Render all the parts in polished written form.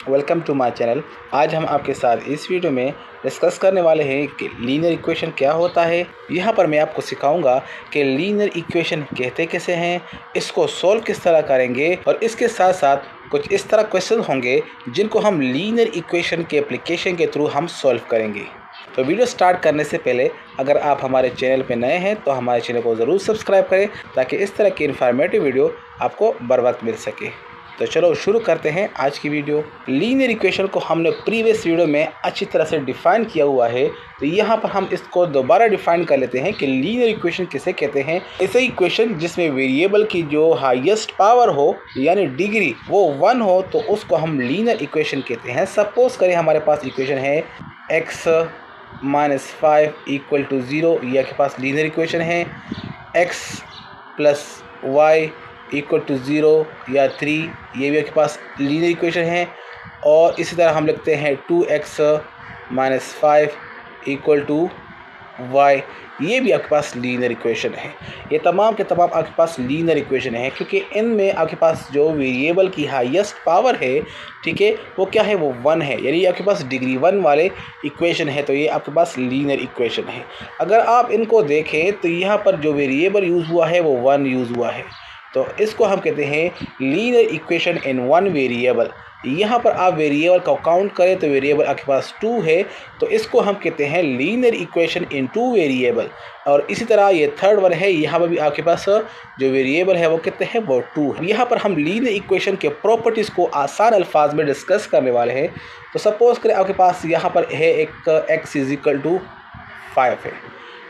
Welcome to my channel. आज हम आपके साथ इस वीडियो में डिस्कस करने वाले हैं कि लीनियर इक्वेशन क्या होता है। यहाँ पर मैं आपको सिखाऊंगा कि लीनियर इक्वेशन कहते कैसे हैं, इसको सॉल्व किस तरह करेंगे और इसके साथ साथ कुछ इस तरह क्वेश्चन होंगे जिनको हम लीनियर इक्वेशन के एप्लीकेशन के थ्रू हम सॉल्व करेंगे। तो वीडियो स्टार्ट करने से पहले अगर आप हमारे चैनल पर नए हैं तो हमारे चैनल को ज़रूर सब्सक्राइब करें ताकि इस तरह की इन्फॉर्मेटिव वीडियो आपको बर वक्त मिल सके। तो चलो शुरू करते हैं आज की वीडियो। लीनियर इक्वेशन को हमने प्रीवियस वीडियो में अच्छी तरह से डिफ़ाइन किया हुआ है, तो यहाँ पर हम इसको दोबारा डिफ़ाइन कर लेते हैं कि लीनियर इक्वेशन किसे कहते हैं। ऐसे इक्वेशन जिसमें वेरिएबल की जो हाईएस्ट पावर हो यानी डिग्री वो 1 हो तो उसको हम लीनियर इक्वेशन कहते हैं। सपोज करें हमारे पास इक्वेशन है x - 5 = 0, ये आपके पास लीनियर इक्वेशन है। x + y = 0 या 3, ये भी आपके पास लीनियर इक्वेशन है। और इसी तरह हम लिखते हैं 2x - 5 = y, ये भी आपके पास लीनियर इक्वेशन है। ये तमाम के तमाम आपके पास लीनियर इक्वेशन है क्योंकि इनमें आपके पास जो वेरिएबल की हाईएस्ट पावर है, ठीक है, वो क्या है, वो 1 है, यानी आपके पास डिग्री 1 वाले इक्वेशन है। तो ये आपके पास लीनियर इक्वेशन है। अगर आप इनको देखें तो यहाँ पर जो वेरिएबल यूज़ हुआ है वो 1 यूज़ हुआ है, तो इसको हम कहते हैं लीनियर इक्वेशन इन 1 वेरिएबल। यहाँ पर आप वेरिएबल का काउंट करें तो वेरिएबल आपके पास 2 है, तो इसको हम कहते हैं लीनियर इक्वेशन इन 2 वेरिएबल। और इसी तरह ये थर्ड वन है, यहाँ पर भी आपके पास जो वेरिएबल है वो कितने हैं, वो 2 है। यहाँ पर हम लीनियर इक्वेशन के प्रॉपर्टीज़ को आसान अल्फाज में डिस्कस करने वाले हैं। तो सपोज़ करें आपके पास यहाँ पर है एक x = 5 है,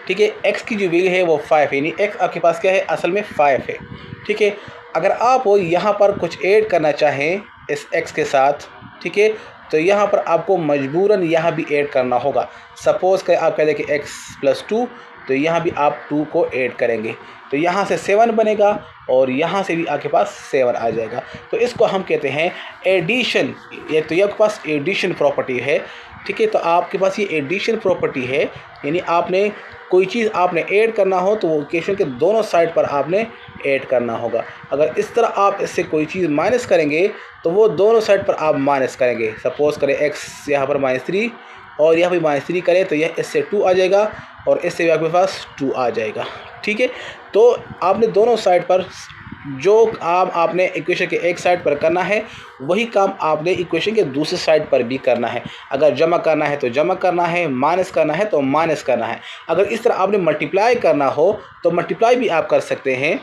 ठीक है। x की जो वैल्यू है वो 5 है, यानी x आपके पास क्या है, असल में 5 है, ठीक है। अगर आप यहाँ पर कुछ ऐड करना चाहें इस x के साथ, ठीक है, तो यहाँ पर आपको मजबूरन यहाँ भी ऐड करना होगा। सपोज़ करें आप कह दें कि x + 2, तो यहाँ भी आप 2 को ऐड करेंगे तो यहाँ से 7 बनेगा और यहाँ से भी आपके पास 7 आ जाएगा। तो इसको हम कहते हैं एडिशन। ये तो ये आपके पास एडिशन प्रॉपर्टी है, ठीक है। तो आपके पास ये एडिशन प्रॉपर्टी है, यानी आपने कोई चीज़ आपने ऐड करना हो तो वो इक्वेशन के दोनों साइड पर आपने ऐड करना होगा। अगर इस तरह आप इससे कोई चीज़ माइनस करेंगे तो वो दोनों साइड पर आप माइनस करेंगे। सपोज़ करें x यहाँ पर -3 और यहाँ भी -3 करें तो यह इससे 2 आ जाएगा और इससे भी आपके पास 2 आ जाएगा, ठीक है। तो आपने दोनों साइड पर जो काम आपने इक्वेशन के एक साइड पर करना है वही काम आपने इक्वेशन के दूसरे साइड पर भी करना है। अगर जमा करना है तो जमा करना है, माइनस करना है तो माइनस करना है। अगर इस तरह आपने मल्टीप्लाई करना हो तो मल्टीप्लाई भी आप कर सकते हैं,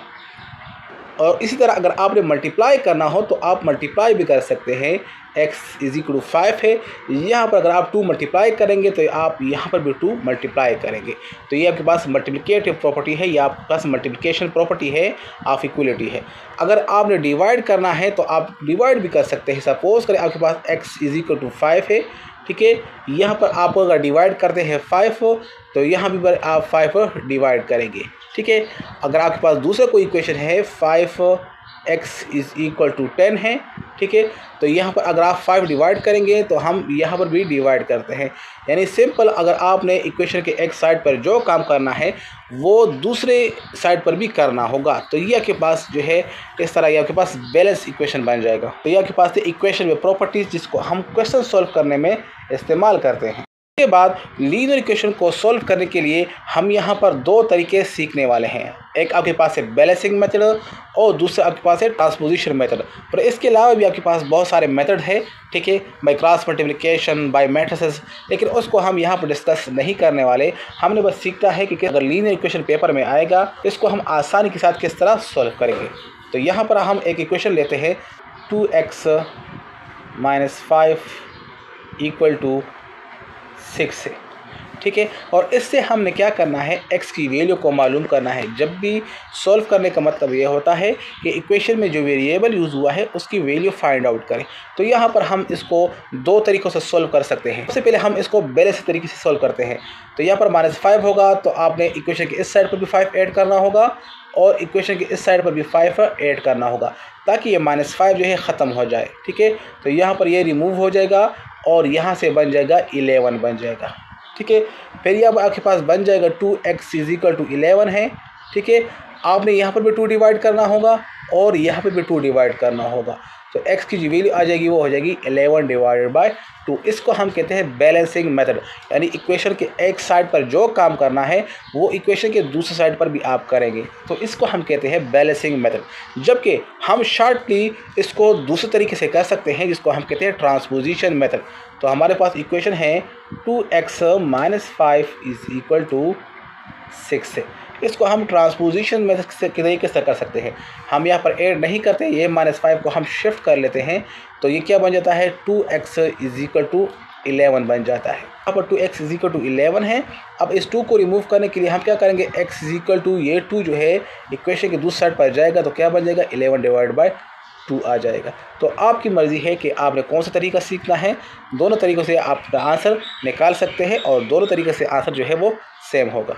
और इसी तरह अगर आपने मल्टीप्लाई करना हो तो आप मल्टीप्लाई भी कर सकते हैं। x = 5 है, यहाँ पर अगर आप 2 मल्टीप्लाई करेंगे तो आप यहाँ पर भी 2 मल्टीप्लाई करेंगे। तो ये आपके पास मल्टीप्लिकेटिव प्रॉपर्टी है, या आपके पास मल्टीप्लिकेशन प्रॉपर्टी है, ऑफ इक्वलिटी है। अगर आपने डिवाइड करना है तो आप डिवाइड भी कर सकते हैं। सपोज़ करें आपके पास x = 5 है, ठीक है। यहाँ पर आप अगर डिवाइड करते हैं 5 तो यहाँ भी आप 5 डिवाइड करेंगे, ठीक है। अगर आपके पास दूसरा कोई इक्वेशन है 5x = 10 है, ठीक है, तो यहाँ पर अगर आप 5 डिवाइड करेंगे तो हम यहाँ पर भी डिवाइड करते हैं। यानी सिंपल, अगर आपने इक्वेशन के एक साइड पर जो काम करना है वो दूसरे साइड पर भी करना होगा। तो ये आपके पास जो है इस तरह ये आपके पास बैलेंस इक्वेशन बन जाएगा। तो ये आपके पास इक्वेशन में प्रॉपर्टीज़ जिसको हम क्वेश्चन सॉल्व करने में इस्तेमाल करते हैं। के बाद लीनियर इक्वेशन को सॉल्व करने के लिए हम यहाँ पर 2 तरीके सीखने वाले हैं। एक आपके पास है बैलेंसिंग मेथड और दूसरा आपके पास है ट्रांसपोजिशन मेथड। पर इसके अलावा भी आपके पास बहुत सारे मेथड है, ठीक है, by cross multiplication, by matrices, लेकिन उसको हम यहाँ पर डिस्कस नहीं करने वाले। हमने बस सीखता है कि अगर लीनियर इक्वेशन पेपर में आएगा तो इसको हम आसानी के साथ किस तरह सॉल्व करेंगे। तो यहाँ पर हम एक इक्वेशन लेते हैं 2x - 5 = 6 है, ठीक है। और इससे हमने क्या करना है, x की वैल्यू को मालूम करना है। जब भी सॉल्व करने का मतलब ये होता है कि इक्वेशन में जो वेरिएबल यूज़ हुआ है उसकी वैल्यू फाइंड आउट करें। तो यहाँ पर हम इसको 2 तरीक़ों से सॉल्व कर सकते हैं। सबसे पहले हम इसको बैलेंस तरीके से सॉल्व करते हैं। तो यहाँ पर -5 होगा तो आपने इक्वेशन के इस साइड पर भी 5 ऐड करना होगा और इक्वेशन के इस साइड पर भी 5 ऐड करना होगा ताकि ये -5 जो है ख़त्म हो जाए, ठीक है। तो यहाँ पर ये रिमूव हो जाएगा और यहाँ से बन जाएगा 11 बन जाएगा, ठीक है। फिर ये अब आपके पास बन जाएगा 2x = 11 है, ठीक है। आपने यहाँ पर भी 2 डिवाइड करना होगा और यहाँ पर भी 2 डिवाइड करना होगा। तो x की जो वैल्यू आ जाएगी वो हो जाएगी 11 डिवाइडेड बाय 2। इसको हम कहते हैं बैलेंसिंग मेथड, यानी इक्वेशन के एक साइड पर जो काम करना है वो इक्वेशन के दूसरे साइड पर भी आप करेंगे, तो इसको हम कहते हैं बैलेंसिंग मेथड। जबकि हम शॉर्टली इसको दूसरे तरीके से कर सकते हैं जिसको हम कहते हैं ट्रांसपोजिशन मेथड। तो हमारे पास इक्वेशन है 2x - 5 = 6 है। इसको हम ट्रांसपोजिशन मेथड से तरीके से कर सकते हैं। हम यहाँ पर ऐड नहीं करते, ये -5 को हम शिफ्ट कर लेते हैं, तो ये क्या बन जाता है 2x = 11 बन जाता है। यहाँ पर 2x = 11 है। अब इस 2 को रिमूव करने के लिए हम क्या करेंगे, x = ये 2 जो है इक्वेशन के दूसरी साइड पर जाएगा तो क्या बन जाएगा 11 डिवाइड बाय 2 आ जाएगा। तो आपकी मर्ज़ी है कि आपने कौन सा तरीका सीखना है। दोनों तरीक़ों से आप आंसर निकाल सकते हैं और दोनों तरीके से आंसर जो है वो सेम होगा।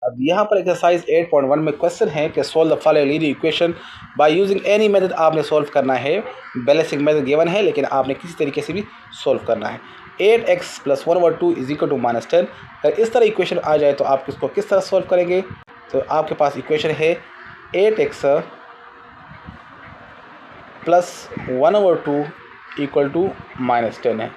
अब यहाँ पर एक्सरसाइज 8.1 में क्वेश्चन है कि solve the following linear equation by using any method. आपने सोल्व करना है, बैलेंसिंग मेथड गिवन है लेकिन आपने किसी तरीके से भी सोल्व करना है। 8x + 1/2 = -10। अगर इस तरह इक्वेशन आ जाए तो आप इसको किस तरह सोल्व करेंगे। तो आपके पास इक्वेशन है 8x + 1/2 = -10 है।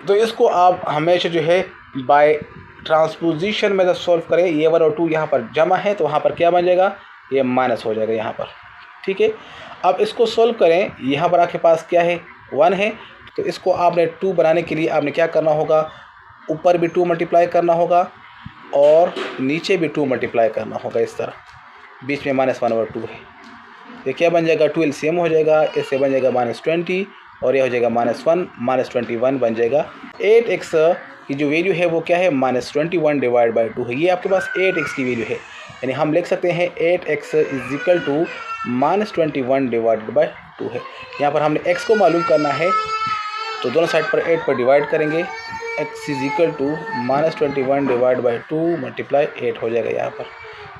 तो इसको आप हमेशा जो है बाय ट्रांसपोजिशन में जब सॉल्व करें, ये 1 और 2 यहाँ पर जमा है तो वहाँ पर क्या बन जाएगा, ये माइनस हो जाएगा यहाँ पर। ठीक है, अब इसको सॉल्व करें, यहाँ पर आपके पास क्या है 1 है, तो इसको आपने 2 बनाने के लिए आपने क्या करना होगा, ऊपर भी 2 मल्टीप्लाई करना होगा और नीचे भी 2 मल्टीप्लाई करना होगा। इस तरह बीच में -1/2 है, ये क्या बन जाएगा 2 एलसीएम हो जाएगा, इससे बन जाएगा -20 और ये हो जाएगा -1 -21 बन जाएगा। 8x की जो वैल्यू है वो क्या है -21 डिवाइड बाय 2 है। ये आपके पास 8x की वैल्यू है, यानी हम लिख सकते हैं 8x = -21 डिवाइडेड बाय 2 है। यहाँ पर हमने x को मालूम करना है तो दोनों साइड पर 8 पर डिवाइड करेंगे। x = -21 डिवाइड बाय 2 मल्टीप्लाई 8 हो जाएगा यहाँ पर,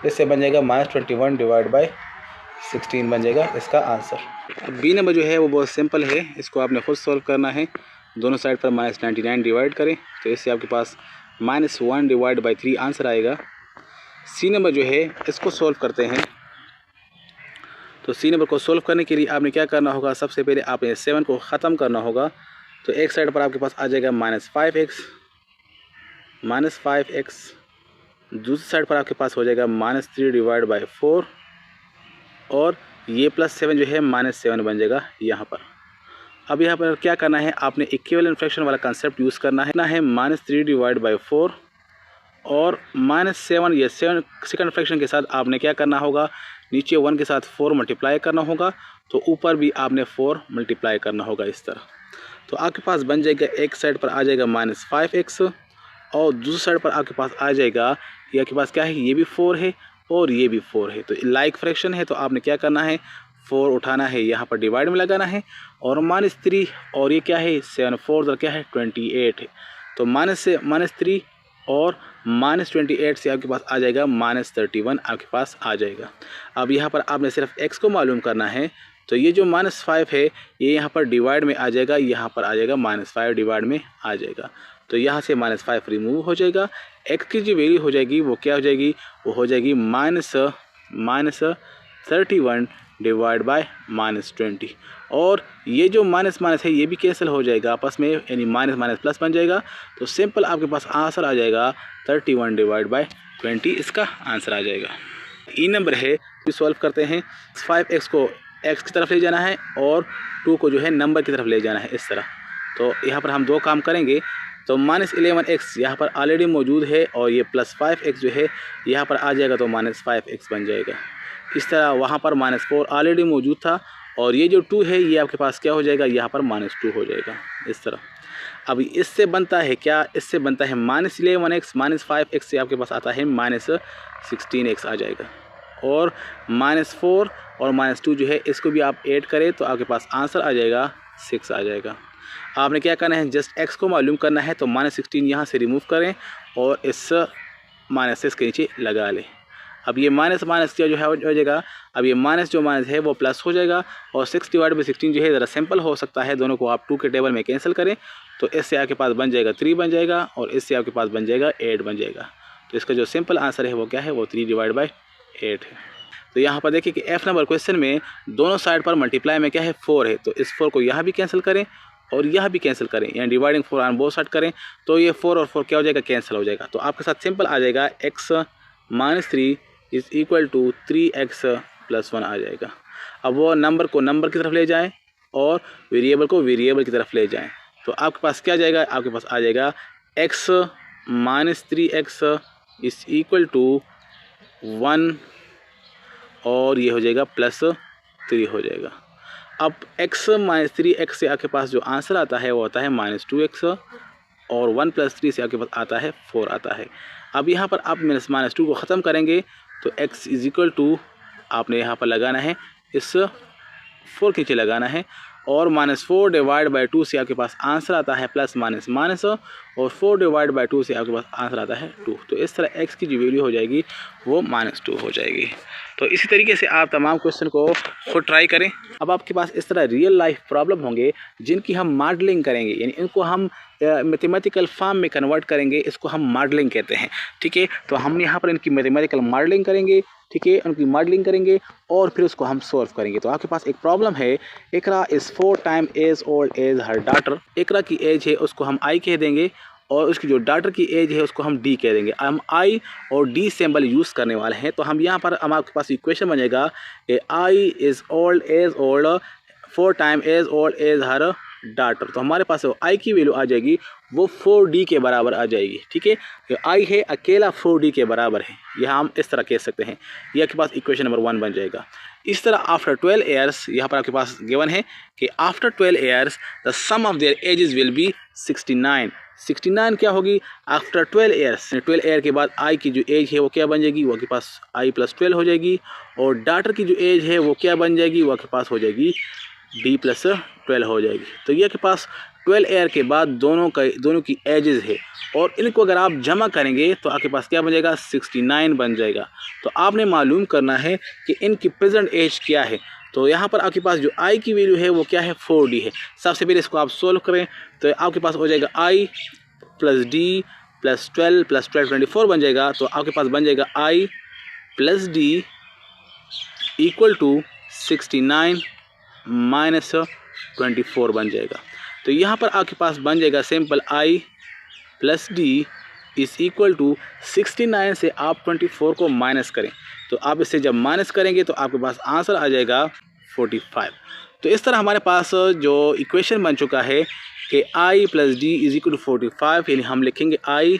इससे बन जाएगा -21 डिवाइड बाय 16 बन जाएगा इसका आंसर। बी नंबर जो है वो बहुत सिंपल है, इसको आपने खुद सॉल्व करना है। दोनों साइड पर -99 डिवाइड करें तो इससे आपके पास -1 डिवाइड बाई 3 आंसर आएगा। सी नंबर जो है इसको सॉल्व करते हैं। तो सी नंबर को सॉल्व करने के लिए आपने क्या करना होगा, सबसे पहले आपने 7 को ख़त्म करना होगा। तो एक साइड पर आपके पास आ जाएगा -5x, दूसरी साइड पर आपके पास हो जाएगा -3 डिवाइड बाई 4 और ये +7 जो है -7 बन जाएगा यहाँ पर। अब यहाँ पर क्या करना है, आपने इक्विवेलेंट फ्रैक्शन वाला कंसेप्ट यूज़ करना है -3 डिवाइड बाई 4 और -7, ये 7 सेकंड फ्रैक्शन के साथ आपने क्या करना होगा, नीचे 1 के साथ 4 मल्टीप्लाई करना होगा, तो ऊपर भी आपने 4 मल्टीप्लाई करना होगा इस तरह। तो आपके पास बन जाएगा, एक साइड पर आ जाएगा -5x और दूसरी साइड पर आपके पास आ जाएगा, ये आपके पास क्या है, ये भी 4 है और ये भी 4 है। तो लाइक फ्रैक्शन है तो आपने क्या करना है, 4 उठाना है, यहाँ पर डिवाइड में लगाना है और -3 और ये क्या है 7 4 क्या है 28 है। तो -3 और -28 से आपके पास आ जाएगा -31 आपके पास आ जाएगा। अब यहाँ पर आपने सिर्फ x को मालूम करना है, तो ये जो -5 है ये यहाँ पर डिवाइड में आ जाएगा, यहाँ पर आ जाएगा -5 डिवाइड में आ जाएगा। तो यहाँ से -5 रिमूव हो जाएगा। x की जो वैल्यू हो जाएगी वो क्या हो जाएगी, वो हो जाएगी -31 डिवाइड बाय -20 और ये जो माइनस है ये भी कैंसिल हो जाएगा आपस में, यानी माइनस प्लस बन जाएगा। तो सिंपल आपके पास आंसर आ जाएगा 31 डिवाइड बाय 20 इसका आंसर आ जाएगा। ई नंबर है, सॉल्व करते हैं। 5x को x की तरफ ले जाना है और 2 को जो है नंबर की तरफ ले जाना है इस तरह। तो यहाँ पर हम 2 काम करेंगे। तो -11x यहाँ पर ऑलरेडी मौजूद है और ये +5x जो है यहाँ पर आ जाएगा, तो -5x बन जाएगा। इस तरह वहाँ पर -4 ऑलरेडी मौजूद था और ये जो 2 है ये आपके पास क्या हो जाएगा, यहाँ पर -2 हो जाएगा इस तरह। अब इससे बनता है क्या, इससे बनता है -11x -5x से आपके पास आता है -16x आ जाएगा और -4 और -2 जो है इसको भी आप ऐड करें तो आपके पास आंसर आ जाएगा 6 आ जाएगा। आपने क्या करना है, जस्ट x को मालूम करना है, तो -16 यहाँ से रिमूव करें और इस -6 के नीचे लगा लें। अब ये माइनस क्या जो है हो जाएगा, अब ये माइनस है वो प्लस हो जाएगा और 6 डिवाइड बाई 16 जो है ज़रा सिंपल हो सकता है, दोनों को आप 2 के टेबल में कैंसिल करें तो इससे आपके पास बन जाएगा 3 बन जाएगा और इससे आपके पास बन जाएगा 8 बन जाएगा। तो इसका जो सिंपल आंसर है वो क्या है, वो 3 डिवाइड बाई 8 है। तो यहाँ पर देखिए कि F नंबर क्वेश्चन में दोनों साइड पर मल्टीप्लाई में क्या है 4 है, तो इस 4 को यहाँ भी कैंसिल करें और यहाँ भी कैंसिल करें, यानी डिवाइडिंग 4 ऑन बोथ साइड करें, तो ये 4 और 4 क्या हो जाएगा, कैंसिल हो जाएगा। तो आपके साथ सिंपल आ जाएगा x - 3 is equal to 3x + 1 आ जाएगा। अब वो नंबर को नंबर की तरफ ले जाएं और वेरिएबल को वेरिएबल की तरफ ले जाएं, तो आपके पास क्या जाएगा, आपके पास आ जाएगा x - 3x is equal to 1 और ये हो जाएगा +3 हो जाएगा। अब x - 3x से आपके पास जो आंसर आता है वो आता है -2x और 1 + 3 से आपके पास आता है 4 आता है। अब यहाँ पर आप -2 को ख़त्म करेंगे तो x इज इक्वल टू आपने यहाँ पर लगाना है, इस 4 के नीचे लगाना है और -4 डिवाइड बाई 2 से आपके पास आंसर आता है प्लस माइनस माइनस और 4 डिवाइड बाई 2 से आपके पास आंसर आता है 2। तो इस तरह x की जो वैल्यू हो जाएगी वो -2 हो जाएगी। तो इसी तरीके से आप तमाम क्वेश्चन को खुद ट्राई करें। अब आपके पास इस तरह रियल लाइफ प्रॉब्लम होंगे जिनकी हम मॉडलिंग करेंगे, यानी इनको हम मैथमेटिकल फॉर्म में कन्वर्ट करेंगे, इसको हम मॉडलिंग कहते हैं। ठीक है, तो हम यहाँ पर इनकी मैथमेटिकल मॉडलिंग करेंगे, ठीक है, उनकी मॉडलिंग करेंगे और फिर उसको हम सॉल्व करेंगे। तो आपके पास एक प्रॉब्लम है, Iqra is 4 time age old age her daughter. Iqra की एज है उसको हम आई कह देंगे और उसकी जो डॉटर की एज है उसको हम डी कह देंगे। हम आई और डी सिंबल यूज़ करने वाले हैं। तो हम यहाँ पर हम आपके पास इक्वेशन बनेगा कि I is old age old 4 time age old age her daughter. तो हमारे पास आई की वैल्यू आ जाएगी वो 4D के बराबर आ जाएगी। ठीक है, तो आई है अकेला 4D के बराबर है, यह हम इस तरह कह सकते हैं। यह आपके पास इक्वेशन नंबर 1 बन जाएगा। इस तरह आफ्टर 12 ईयर्स यहाँ पर आपके पास गिवन है कि after 12 years the sum of their ages will be 69। 69 क्या होगी आफ्टर 12 ईयर्स। 12 ईयर के बाद आई की जो एज है वो क्या बन जाएगी, वो आपके पास आई + 12 हो जाएगी और डॉटर की जो एज है वो क्या बन जाएगी, वो आपके पास हो जाएगी D + 12 हो जाएगी। तो ये के पास 12 ईयर के बाद दोनों की एजेस है और इनको अगर आप जमा करेंगे तो आपके पास क्या बन जाएगा, 69 बन जाएगा। तो आपने मालूम करना है कि इनकी प्रेजेंट एज क्या है। तो यहाँ पर आपके पास जो आई की वैल्यू है वो क्या है, 4D है। सबसे पहले इसको आप सोल्व करें तो आपके पास हो जाएगा आई + D + 12 + 12 24 बन जाएगा। तो आपके पास बन जाएगा आई + D = 69 - 24 बन जाएगा। तो यहाँ पर आपके पास बन जाएगा सिंपल आई + D = 69 से आप 24 को माइनस करें। तो आप इससे जब माइनस करेंगे तो आपके पास आंसर आ जाएगा 45। तो इस तरह हमारे पास जो इक्वेशन बन चुका है कि आई + D = 45, यानी हम लिखेंगे आई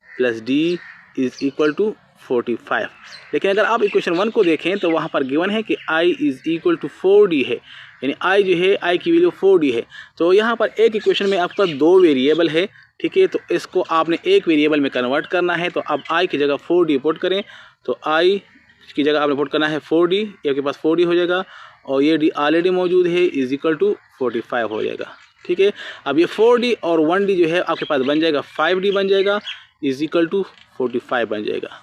+ D = 45। लेकिन अगर आप इक्वेशन 1 को देखें तो वहाँ पर गिवन है कि i = 4D है, यानी i जो है i की वैल्यू 4D है। तो यहाँ पर एक इक्वेशन में आपका 2 वेरिएबल है, ठीक है, तो इसको आपने एक वेरिएबल में कन्वर्ट करना है। तो अब i की जगह 4D पुट करें, तो i की जगह आपने पुट करना है 4D, ये आपके पास 4D हो जाएगा और ये D ऑलरेडी मौजूद है = 45 हो जाएगा। ठीक है, अब ये 4D और 1D जो है आपके पास बन जाएगा 5D बन जाएगा = 45 बन जाएगा।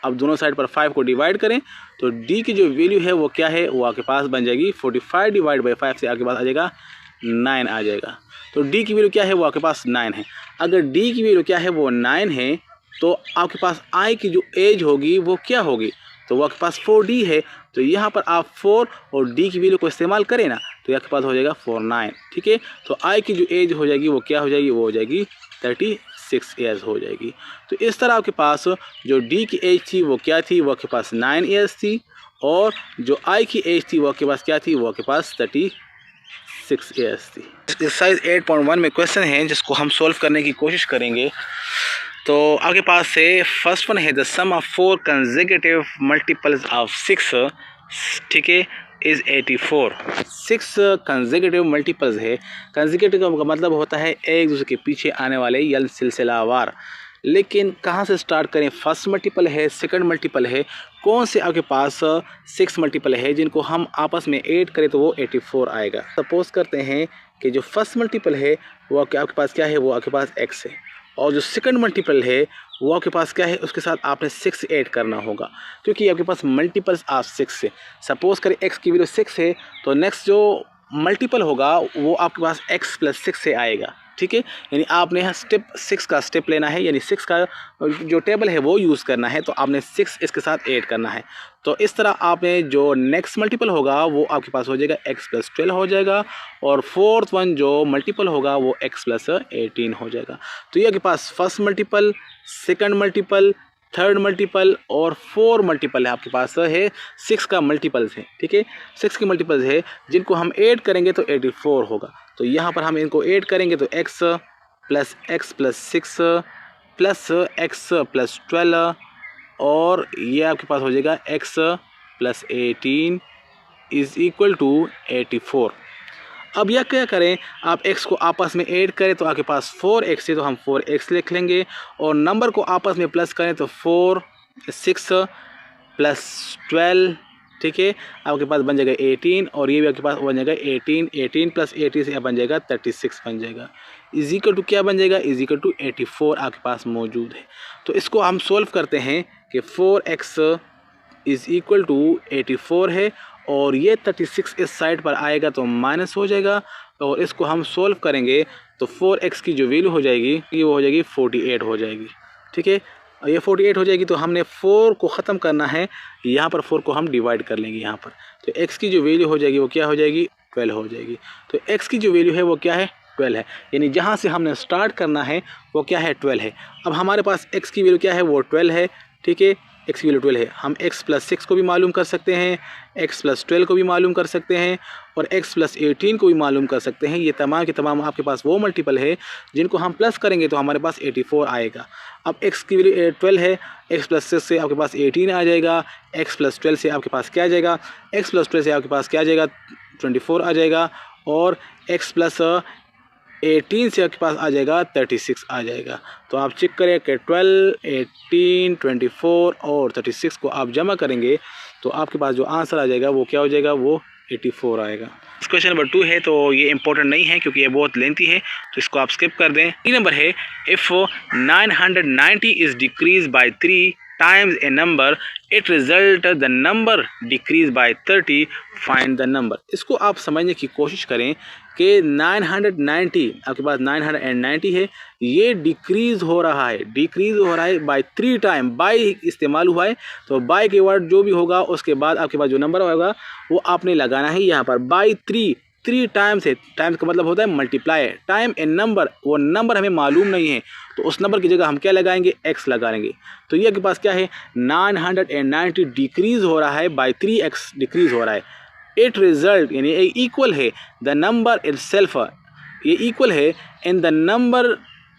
अब दोनों साइड पर 5 को डिवाइड करें तो D की जो वैल्यू है वो क्या है, वो आपके पास बन जाएगी 45 डिवाइड बाई 5 से आपके पास आ जाएगा 9 आ जाएगा। तो D की वैल्यू क्या है, वो आपके पास 9 है। अगर D की वैल्यू क्या है, वो 9 है, तो आपके पास I की जो एज होगी वो क्या होगी, तो वो आपके पास 4D है। तो यहाँ पर आप 4 और D की वैल्यू को इस्तेमाल करें ना, तो आपके पास हो जाएगा 49। ठीक है, तो I की जो एज हो जाएगी वो क्या हो जाएगी, वो हो जाएगी 36 ईयर्स हो जाएगी। तो इस तरह आपके पास जो D की एज थी वो क्या थी, वो आपके पास 9 ईयर्स थी और जो I की एज थी वो आपके पास क्या थी, वो आपके पास 36 ईयर्स थी। एक्सरसाइज 8.1 में क्वेश्चन है जिसको हम सॉल्व करने की कोशिश करेंगे। तो आपके पास से फर्स्ट वन है the sum of 4 consecutive multiples of 6, ठीक है, इज़ 84। 6 कंसेक्यूटिव मल्टीपल्स है। कंसेक्यूटिव का मतलब होता है एक दूसरे के पीछे आने वाले या सिलसिलावार। लेकिन कहाँ से स्टार्ट करें, फर्स्ट मल्टीपल है, सेकंड मल्टीपल है, कौन से आपके पास 6 मल्टीपल है जिनको हम आपस में ऐड करें तो वो 84 आएगा। सपोज करते हैं कि जो फर्स्ट मल्टीपल है वो आपके पास क्या है, वो आपके पास x है और जो सेकंड मल्टीपल है वो आपके पास क्या है, उसके साथ आपने 6 ऐड करना होगा क्योंकि आपके पास मल्टीपल्स ऑफ 6 है। सपोज करें x की वैल्यू 6 है तो नेक्स्ट जो मल्टीपल होगा वो आपके पास x + 6 से आएगा। ठीक है। यानी आपने यहाँ स्टेप 6 का स्टेप लेना है, यानी 6 का जो टेबल है वो यूज़ करना है, तो आपने 6 इसके साथ ऐड करना है। तो इस तरह आपने जो नेक्स्ट मल्टीपल होगा वो आपके पास हो जाएगा x+12 हो जाएगा, और फोर्थ वन जो मल्टीपल होगा वो x+18 हो जाएगा। तो ये आपके पास first multiple, second multiple, third multiple और 4 मल्टीपल है आपके पास है, 6 का मल्टीपल्स है, ठीक है। 6 के मल्टीपल्स है जिनको हम ऐड करेंगे तो 84 होगा। तो यहाँ पर हम इनको ऐड करेंगे तो x + 6 प्लस x+12 और ये आपके पास हो जाएगा x+18 = 84। अब यह क्या करें, आप x को आपस में ऐड करें तो आपके पास 4x है, तो हम 4x लिख लेंगे, और नंबर को आपस में प्लस करें तो 6 + 12, ठीक है, आपके पास बन जाएगा 18, और ये भी आपके पास बन जाएगा 18 + 80 से बन जाएगा 36 बन जाएगा, = क्या बन जाएगा, = 84 आपके पास मौजूद है। तो इसको हम सोल्व करते हैं कि 4x = 84 है, और ये 36 इस साइड पर आएगा तो माइनस हो जाएगा, और इसको हम सोल्व करेंगे तो 4x की जो वैल्यू हो जाएगी वो हो जाएगी 48 हो जाएगी, ठीक है। ये 48 हो जाएगी, तो हमने 4 को ख़त्म करना है, यहाँ पर 4 को हम डिवाइड कर लेंगे यहाँ पर, तो x की जो वैल्यू हो जाएगी वो क्या हो जाएगी, 12 हो जाएगी। तो x की जो वैल्यू है वो क्या है, 12 है, यानी जहाँ से हमने स्टार्ट करना है वो क्या है, 12 है। अब हमारे पास x की वैल्यू क्या है, वो 12 है, ठीक है, x की वैल्यू 12 है। हम x+6 को भी मालूम कर सकते हैं, x+12 को भी मालूम कर सकते हैं, और x+18 को भी मालूम कर सकते हैं। ये तमाम के तमाम आपके पास वो मल्टीपल है जिनको हम प्लस करेंगे तो हमारे पास 84 आएगा। अब x की वैल्यू 12 है, x+6 से आपके पास 18 आ जाएगा, x+12 से आपके पास क्या आ जाएगा, x+12 से आपके पास क्या आ जाएगा, 24 आ जाएगा, और x+18 से आपके पास आ जाएगा 36 आ जाएगा। तो आप चेक करें कि 12, 18, 24 और 36 को आप जमा करेंगे तो आपके पास जो आंसर आ जाएगा वो क्या हो जाएगा, वो 84 आएगा। क्वेश्चन नंबर 2 है, तो ये इंपॉर्टेंट नहीं है क्योंकि ये बहुत लेंथी है, तो इसको आप स्किप कर दें। 3 नंबर है, if 990 is decrease by 3 times a number, it result the number decrease by 30, find the number। इसको आप समझने की कोशिश करें कि 990 आपके पास 990 है, ये डिक्रीज़ हो रहा है बाय 3 टाइम, बाय इस्तेमाल हुआ है, तो बाय के वर्ड जो भी होगा उसके बाद आपके पास जो नंबर होगा वो आपने लगाना है यहाँ पर बाय 3 टाइम्स है। टाइम्स का मतलब होता है मल्टीप्लाई, टाइम ए नंबर, वो नंबर हमें मालूम नहीं है तो उस नंबर की जगह हम क्या लगाएंगे, x लगाएंगे। तो ये के पास क्या है, 990 डिक्रीज़ हो रहा है बाय 3x डिक्रीज़ हो रहा है। इट रिजल्ट यानी इक्वल है द नंबर इटसेल्फ, ये इक्वल है इन द नंबर,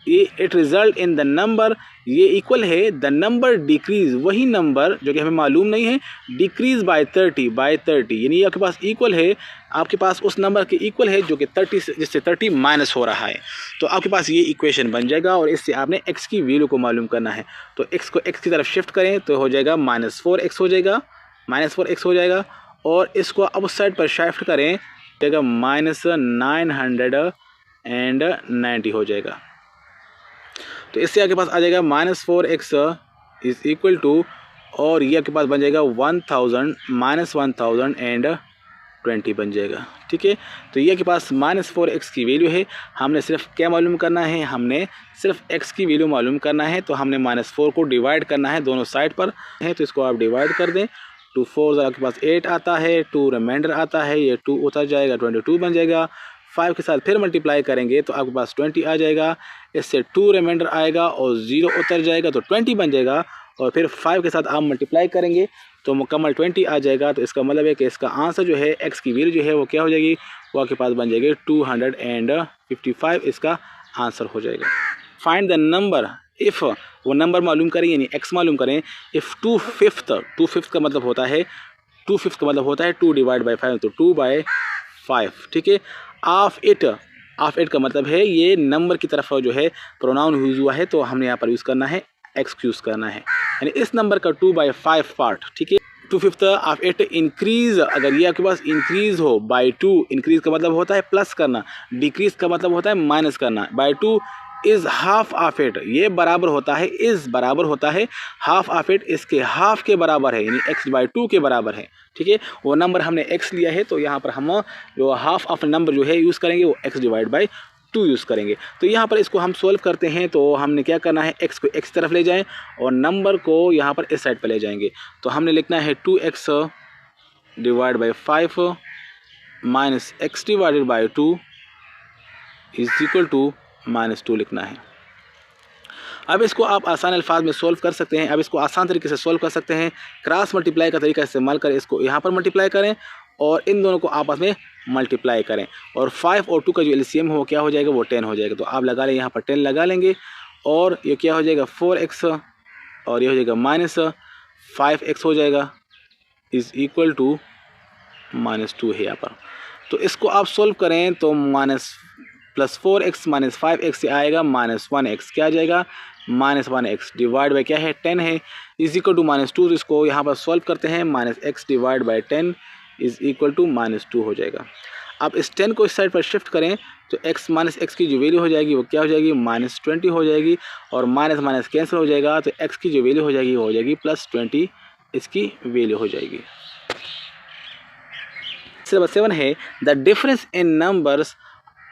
ये it result in the number, ये इक्वल है द नंबर डिक्रीज़, वही नंबर जो कि हमें मालूम नहीं है, डिक्रीज़ बाय 30 यानी आपके पास इक्वल है, आपके पास उस नंबर के इक्वल है जो कि 30 जिससे 30 माइनस हो रहा है। तो आपके पास ये इक्वेशन बन जाएगा, और इससे आपने x की वैल्यू को मालूम करना है। तो x को x की तरफ शिफ्ट करें तो हो जाएगा -4x हो जाएगा, -4x हो जाएगा, और इसको अब उस साइड पर शिफ्ट करें जाएगा -990 हो जाएगा। तो इससे आपके पास आ जाएगा -4x इज़ इक्वल टू, और ये आपके पास बन जाएगा 1000 -1020 बन जाएगा, ठीक है। तो ये के पास -4x की वैल्यू है, हमने सिर्फ क्या मालूम करना है, हमने सिर्फ x की वैल्यू मालूम करना है, तो हमने -4 को डिवाइड करना है दोनों साइड पर है, तो इसको आप डिवाइड कर दें। 2 4 आपके पास 8 आता है, 2 रिमाइंडर आता है, ये 2 उतर जाएगा, 22 बन जाएगा। 5 के साथ फिर मल्टीप्लाई करेंगे तो आपके पास 20 आ जाएगा, इससे 2 रिमाइंडर आएगा और 0 उतर जाएगा तो 20 बन जाएगा, और फिर 5 के साथ आप मल्टीप्लाई करेंगे तो मुकम्मल 20 आ जाएगा। तो इसका मतलब है कि इसका आंसर जो है x की वैल्यू जो है वो क्या हो जाएगी, वो आपके पास बन जाएगी 255, इसका आंसर हो जाएगा। फाइंड द नंबर इफ़, वो नंबर मालूम करें यानी x मालूम करें, इफ़ 2/5 का मतलब होता है 2/5 का मतलब होता है 2 डिवाइड बाई 5, तो 2/5, ठीक है। ऑफ इट का मतलब है ये नंबर की तरफ जो है प्रोनाउन यूज़ हुआ है, तो हमने यहाँ पर यूज़ करना है x यूज़ करना है, यानी इस नंबर का 2/5 पार्ट, ठीक है। 2/5 ऑफ इट इंक्रीज़, अगर ये आपके पास इंक्रीज़ हो बाय 2, इंक्रीज़ का मतलब होता है प्लस करना, डिक्रीज़ का मतलब होता है माइनस करना, by 2 is half of it, ये बराबर होता है, इज़ बराबर होता है हाफ ऑफ इट, इसके हाफ के बराबर है, यानी x/2 के बराबर है, ठीक है। वो नंबर हमने x लिया है तो यहाँ पर हम जो हाफ ऑफ नंबर जो है यूज़ करेंगे वो x/2 2 यूज़ करेंगे। तो यहाँ पर इसको हम सोल्व करते हैं, तो हमने क्या करना है, x को x तरफ ले जाएं और नंबर को यहाँ पर इस साइड पर ले जाएंगे। तो हमने लिखना है 2x divide by 5 minus x divided by 2 is equal to -2 लिखना है। अब इसको आप आसान अल्फाज में सोल्व कर सकते हैं। अब इसको आसान तरीके से सोल्व कर सकते हैं। क्रॉस मल्टीप्लाई का तरीका इस्तेमाल करें, इसको यहाँ पर मल्टीप्लाई करें और इन दोनों को आपस में मल्टीप्लाई करें और 5 और 2 का जो एलसीएम हो क्या हो जाएगा, वो 10 हो जाएगा। तो आप लगा लें, यहाँ पर 10 लगा लेंगे और ये क्या हो जाएगा 4x और ये हो जाएगा -5x हो जाएगा इज़ इक्वल टू -2 है यहाँ पर। तो इसको आप सोल्व करें तो +4x माइनस 5x से आएगा -1x, क्या आ जाएगा -1x डिवाइड बाई क्या है 10 है इज इक्वल टू -2। तो इसको यहाँ पर सॉल्व करते हैं, -x divide by 10 is equal to -2 हो जाएगा। अब इस 10 को इस साइड पर शिफ्ट करें तो x माइनस एक्स की जो वैल्यू हो जाएगी वो क्या हो जाएगी -20 हो जाएगी और माइनस माइनस कैंसिल हो जाएगा। तो x की जो वैल्यू हो जाएगी वो हो जाएगी +20 इसकी वैल्यू हो जाएगी। नंबर 7 है the difference in numbers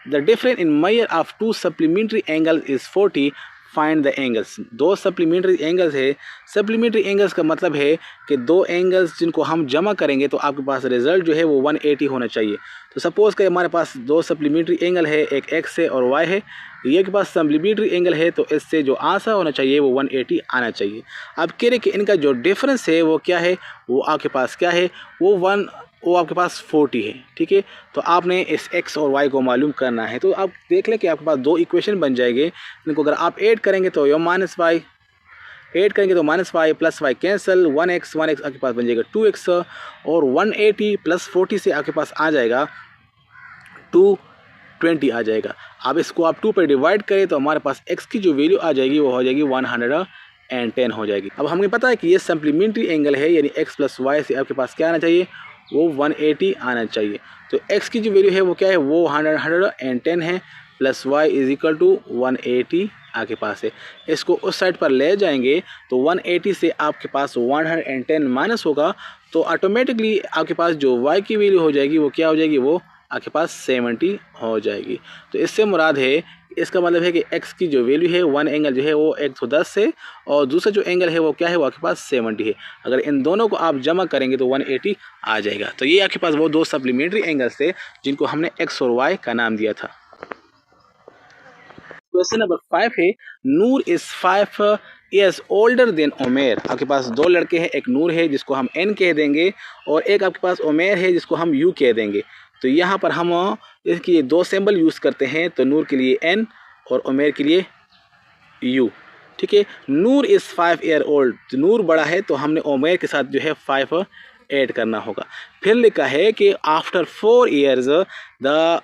The difference in measure of two supplementary angles is 40. Find the angles. दो सप्लीमेंट्री एंगल्स है। सप्लीमेंट्री एंगल्स का मतलब है कि दो एंगल्स जिनको हम जमा करेंगे तो आपके पास रिजल्ट जो है वो 180 होना चाहिए। तो सपोज़ कि हमारे पास दो सप्लीमेंट्री एंगल है, एक x है और y है। ये के पास सप्लीमेंट्री एंगल है तो इससे जो आंसर होना चाहिए वो 180 आना चाहिए। अब कह रहे कि इनका जो डिफरेंस है वो क्या है, वो आपके पास क्या है, वो आपके पास 40 है। ठीक है, तो आपने इस x और y को मालूम करना है। तो आप देख लें कि आपके पास दो इक्वेशन बन जाएंगे। इनको अगर आप ऐड करेंगे तो ये -y, ऐड करेंगे तो -y plus y cancel, 1x आपके पास बन जाएगा 2x और 180 + 40 से आपके पास आ जाएगा 220 आ जाएगा। अब इसको आप 2 पर डिवाइड करें तो हमारे पास x की जो वैल्यू आ जाएगी वो हो जाएगी 110 हो जाएगी। अब हमें पता है कि ये सप्लीमेंट्री एंगल है, यानी x + y से आपके पास क्या आना चाहिए, वो 180 आना चाहिए। तो x की जो वैल्यू है वो क्या है, वो 110 है plus y is equal to 180 आपके पास है। इसको उस साइड पर ले जाएंगे तो 180 से आपके पास 110 माइनस होगा तो ऑटोमेटिकली आपके पास जो y की वैल्यू हो जाएगी वो क्या हो जाएगी, वो आपके पास 70 हो जाएगी। तो इससे मुराद है, इसका मतलब है कि x की जो वैल्यू है, वन एंगल जो है वो 110 है और दूसरा जो एंगल है वो क्या है, वो आपके पास 70 है। अगर इन दोनों को आप जमा करेंगे तो 180 आ जाएगा। तो ये आपके पास वो दो सप्लीमेंट्री एंगल्स थे जिनको हमने x और y का नाम दिया था। क्वेश्चन नंबर 5 है नूर इज 5 years ओल्डर देन उमेर। आपके पास दो लड़के हैं, एक नूर है जिसको हम n कह देंगे और एक आपके पास उमेर है जिसको हम u कह देंगे। तो यहाँ पर हम इसकी दो सिंबल यूज़ करते हैं, तो नूर के लिए n और उमेर के लिए u। ठीक है, नूर इज़ 5 year ओल्ड, तो नूर बड़ा है तो हमने उमेर के साथ जो है 5 ऐड करना होगा। फिर लिखा है कि after 4 years the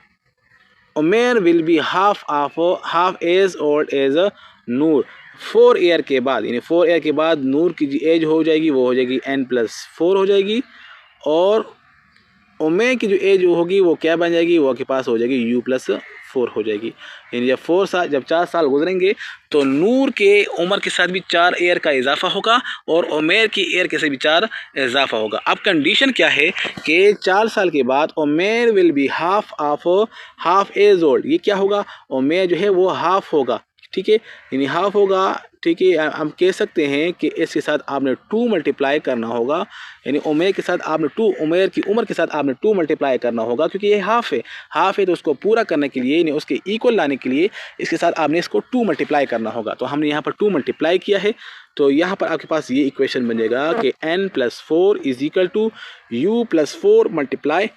Umer will be half as old as Noor. 4 year के बाद, यानी 4 ईयर के बाद नूर की जो एज हो जाएगी वो हो जाएगी n+4 हो जाएगी और उमेर की जो एज होगी वो क्या बन जाएगी, वो आपके पास हो जाएगी u+4 हो जाएगी। यानी जब 4 साल गुजरेंगे तो नूर के उम्र के साथ भी 4 ईयर का इजाफा होगा और उमेर की ईयर के साथ भी 4 इजाफा होगा। अब कंडीशन क्या है कि 4 साल के बाद Umer will be half as old. ये क्या होगा, उमेर जो है वो हाफ होगा। ठीक है, यानी हाफ होगा। ठीक है, हम कह सकते हैं कि इसके साथ आपने 2 मल्टीप्लाई करना होगा, यानी उमेर के साथ आपने उमेर की उम्र के साथ आपने 2 मल्टीप्लाई करना होगा क्योंकि ये हाफ है तो उसको पूरा करने के लिए, यानी उसके इक्वल लाने के लिए इसके साथ आपने इसको 2 मल्टीप्लाई करना होगा। तो हमने यहाँ पर 2 मल्टीप्लाई किया है। तो यहाँ पर आपके पास ये इक्वेशन बनेगा कि n+4 is equal to u+4 multiply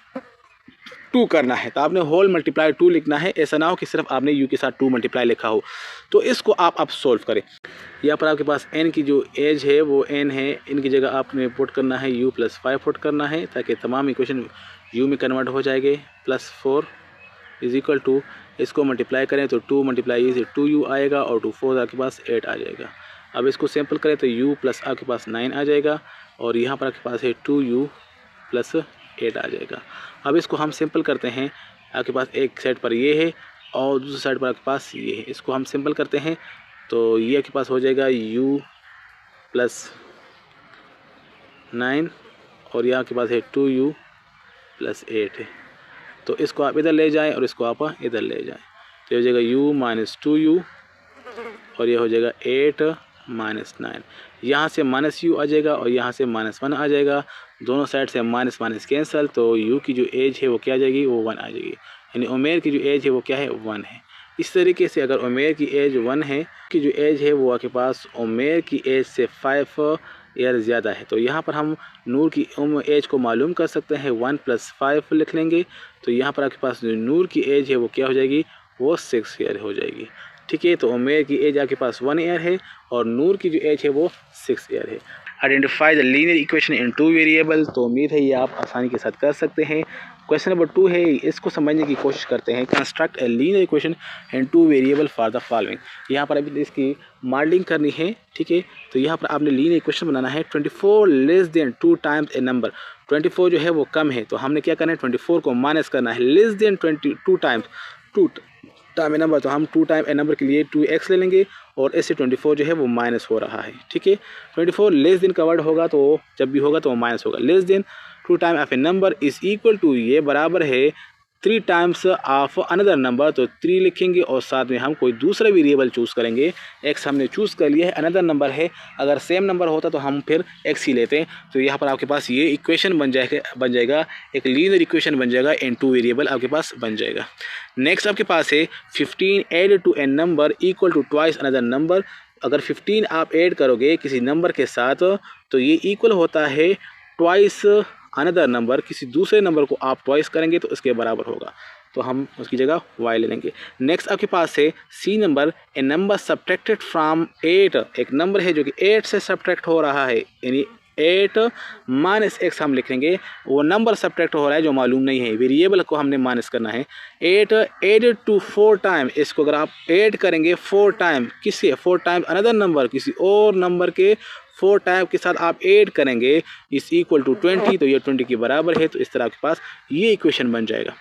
2 करना है। तो आपने होल मल्टीप्लाई 2 लिखना है, ऐसा ना हो कि सिर्फ आपने u के साथ 2 मल्टीप्लाई लिखा हो। तो इसको आप सोल्व करें। यहाँ पर आपके पास n की जो एज है वो n है, इनकी जगह आपने पुट करना है u+5 पुट करना है ताकि तमाम इक्वेशन u में कन्वर्ट हो जाएंगे। +4 इज इक्वल टू, इसको मल्टीप्लाई करें तो 2 मल्टीप्लाई से 2u आएगा और 2 4 आपके पास 8 आ जाएगा। अब इसको सिंपल करें तो u प्लस आपके पास 9 आ जाएगा और यहाँ पर आपके पास है 2u + 8 आ जाएगा। अब इसको हम सिंपल करते हैं, आपके पास एक साइड पर ये है और दूसरी साइड पर आपके पास ये है। इसको हम सिंपल करते हैं तो ये आपके पास हो जाएगा u + 9 और यहाँ के पास है 2u + 8 है। तो इसको आप इधर ले जाएं और इसको आप इधर ले जाएं। तो ये हो जाएगा u माइनस 2u और ये हो जाएगा 8 माइनस 9। यहाँ से माइनस u आ जाएगा और यहाँ से -1 आ जाएगा, दोनों साइड से माइनस माइनस कैंसिल, तो u की जो एज है वो क्या आ जाएगी, वो 1 आ जाएगी। यानी उमेर की जो एज है वो क्या है, 1 है। इस तरीके से अगर उमेर की एज 1 है, की जो एज है वो आपके पास उमेर की एज से 5 ईयर ज़्यादा है, तो यहाँ पर हम नूर की एज को मालूम कर सकते हैं, 1 + 5 लिख लेंगे। तो यहाँ पर आपके पास जो नूर की एज है वो क्या हो जाएगी, वो 6 ईयर हो जाएगी। ठीक है, तो उमेर की एज आपके पास 1 ईयर है और नूर की जो एज है वो 6 ईयर है। Identify the linear equation in 2 variable, तो उम्मीद है ये आप आसानी के साथ कर सकते हैं। क्वेश्चन नंबर 2 है, इसको समझने की कोशिश करते हैं। Construct A linear equation in 2 variable for the following. यहाँ पर अभी इसकी मॉडलिंग करनी है। ठीक है, तो यहाँ पर आपने लीनियर इक्वेशन बनाना है। 24 लेस देन 2 टाइम्स ए नंबर, 24 जो है वो कम है, तो हमने क्या करना है, 24 को माइनस करना है। लेस देन 22 टाइम्स, 2 टाइम ए नंबर, तो हम 2 टाइम ए नंबर के लिए 2x ले लेंगे और इससे 24 जो है वो माइनस हो रहा है। ठीक है, 24 लेस देन का वर्ड होगा, तो जब भी होगा तो वो माइनस होगा। Less than 2 time of a number is equal to, ये बराबर है 3 टाइम्स ऑफ अनदर नंबर, तो 3 लिखेंगे और साथ में हम कोई दूसरा वेरिएबल चूज़ करेंगे। x हमने चूज़ कर लिया है, अनदर नंबर है, अगर सेम नंबर होता तो हम फिर x ही लेते हैं। तो यहाँ पर आपके पास ये इक्वेशन बन जाएगा एक लीनियर इक्वेशन बन जाएगा, इन 2 वेरिएबल आपके पास बन जाएगा। नेक्स्ट आपके पास है 15 add to an number equal to twice another number. अगर 15 आप ऐड करोगे किसी नंबर के साथ, तो ये इक्वल होता है ट्वाइस अनदर नंबर, किसी दूसरे नंबर को आप ट्वाइस करेंगे तो इसके बराबर होगा, तो हम उसकी जगह y ले लेंगे। नेक्स्ट आपके पास है C number, a number subtracted from 8, एक नंबर है जो कि 8 से सब्ट्रैक्ट हो रहा है, यानी 8 माइनस x हम लिखेंगे। वो नंबर सब्ट्रैक्ट हो रहा है जो मालूम नहीं है, वेरिएबल को हमने माइनस करना है। 8 एडेड टू 4 टाइम, इसको अगर आप ऐड करेंगे 4 टाइम, किसके 4 टाइम अनदर नंबर, किसी और नंबर के 4 टाइम के साथ आप ऐड करेंगे, इस इक्वल टू 20, तो ये 20 के बराबर है। तो इस तरह आपके पास ये इक्वेशन बन जाएगा।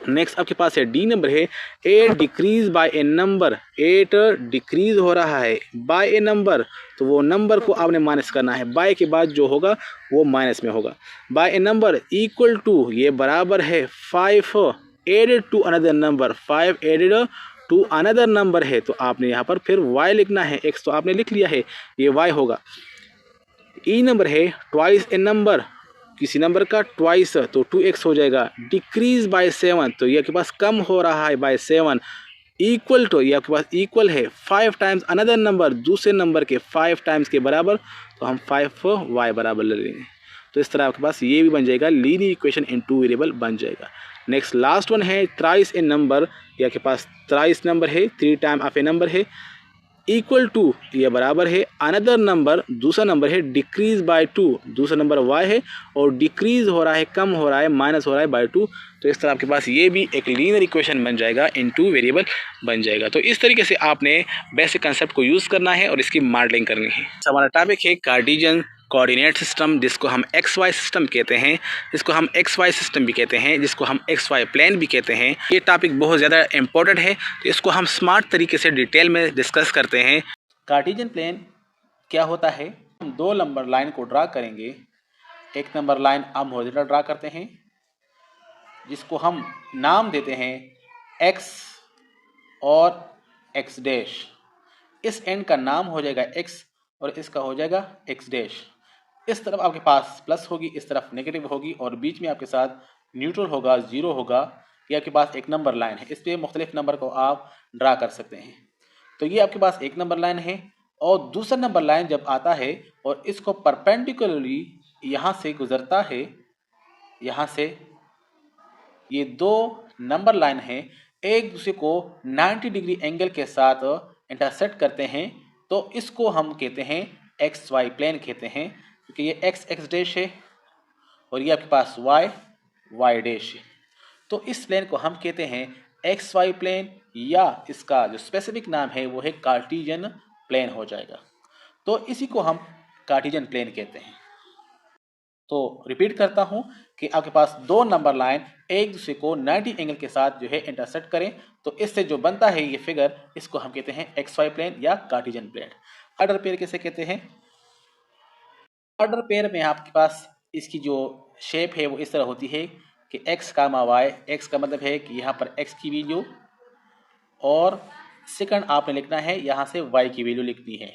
नेक्स्ट आपके पास है डी नंबर है, 8 decrease by a number, 8 decrease हो रहा है बाय ए नंबर, तो वो नंबर को आपने माइनस करना है, बाय के बाद जो होगा वो माइनस में होगा। By a number equal to, ये बराबर है 5 added to another number, 5 added to another number है, तो आपने यहाँ पर फिर y लिखना है, x तो आपने लिख लिया है, ये y होगा। ई नंबर है ट्वाइस ए नंबर, किसी नंबर का ट्वाइस, तो 2x हो जाएगा। डिक्रीज बाय 7, तो ये आपके पास कम हो रहा है बाय 7, इक्वल टू, ये आपके पास इक्वल है 5 टाइम्स अनदर नंबर, दूसरे नंबर के 5 टाइम्स के बराबर, तो हम 5y बराबर ले लेंगे। तो इस तरह आपके पास ये भी बन जाएगा, लीनियर इक्वेशन इन 2 वेरिएबल बन जाएगा। नेक्स्ट लास्ट वन है थ्राइस ए नंबर, ये आपके पास थ्राइस नंबर है, 3 टाइम ऑफ ए नंबर है, इक्वल टू, ये बराबर है अनदर नंबर, दूसरा नंबर है डिक्रीज बाय 2, दूसरा नंबर y है और डिक्रीज हो रहा है, कम हो रहा है, माइनस हो रहा है बाय 2, तो इस तरह आपके पास ये भी एक लीनियर इक्वेशन बन जाएगा, इन 2 वेरिएबल बन जाएगा। तो इस तरीके से आपने बेसिक कंसेप्ट को यूज़ करना है और इसकी मॉडलिंग करनी है। हमारा टॉपिक है कार्टेशियन कोऑर्डिनेट सिस्टम, जिसको हम XY सिस्टम कहते हैं, जिसको हम XY सिस्टम भी कहते हैं, जिसको हम XY प्लेन भी कहते हैं। ये टॉपिक बहुत ज़्यादा इंपॉर्टेंट है, तो इसको हम स्मार्ट तरीके से डिटेल में डिस्कस करते हैं। कार्टेशियन प्लेन क्या होता है, हम 2 नंबर लाइन को ड्रा करेंगे। एक नंबर लाइन हम हॉरिजॉन्टल ड्रा करते हैं, जिसको हम नाम देते हैं X और X डैश। इस एंड का नाम हो जाएगा X और इसका हो जाएगा X डैश। इस तरफ आपके पास प्लस होगी, इस तरफ नेगेटिव होगी और बीच में आपके साथ न्यूट्रल होगा, 0 होगा। ये आपके पास एक नंबर लाइन है, इस पर मुख्तलिफ नंबर को आप ड्रा कर सकते हैं। तो ये आपके पास एक नंबर लाइन है और दूसरा नंबर लाइन जब आता है और इसको परपेंडिकुलरली यहाँ से गुजरता है, यहाँ से ये 2 नंबर लाइन है एक दूसरे को 90 डिग्री एंगल के साथ इंटरसेक्ट करते हैं, तो इसको हम कहते हैं XY प्लेन कहते हैं, क्योंकि ये X डैश है और ये आपके पास Y डैश है। तो इस प्लेन को हम कहते हैं XY प्लेन, या इसका जो स्पेसिफिक नाम है वो है कार्टेशियन प्लेन हो जाएगा। तो इसी को हम कार्टेशियन प्लेन कहते हैं। तो रिपीट करता हूँ कि आपके पास 2 नंबर लाइन एक दूसरे को 90 एंगल के साथ जो है इंटरसेक्ट करें, तो इससे जो बनता है ये फिगर, इसको हम कहते हैं XY प्लेन या कार्टेशियन प्लेन। ऑर्डर पेयर कैसे कहते हैं, ऑर्डर पेयर में आपके पास इसकी जो शेप है वो इस तरह होती है कि x, y, x का मतलब है कि यहाँ पर x की वैल्यू और सेकंड आपने लिखना है यहाँ से y की वैल्यू लिखनी है,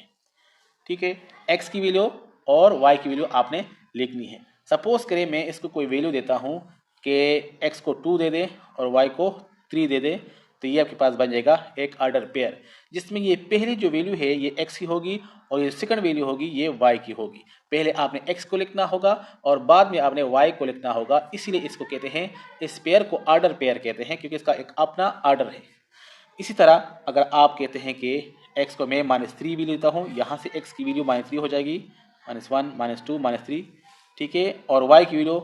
ठीक है। x की वैल्यू और y की वैल्यू आपने लिखनी है। सपोज करें मैं इसको कोई वैल्यू देता हूँ कि x को 2 दे दे और y को 3 दे दे, तो ये आपके पास बन जाएगा एक ऑर्डर पेयर, जिसमें ये पहली जो वैल्यू है ये x की होगी और ये सेकंड वैल्यू होगी ये y की होगी। पहले आपने x को लिखना होगा और बाद में आपने y को लिखना होगा, इसीलिए इसको कहते हैं, इस पेयर को ऑर्डर पेयर कहते हैं, क्योंकि इसका एक अपना ऑर्डर है। इसी तरह अगर आप कहते हैं कि x को मैं -3 भी लेता हूँ, यहाँ से x की वैल्यू -3 हो जाएगी, -1 -2 -3, ठीक है। और y की वैल्यू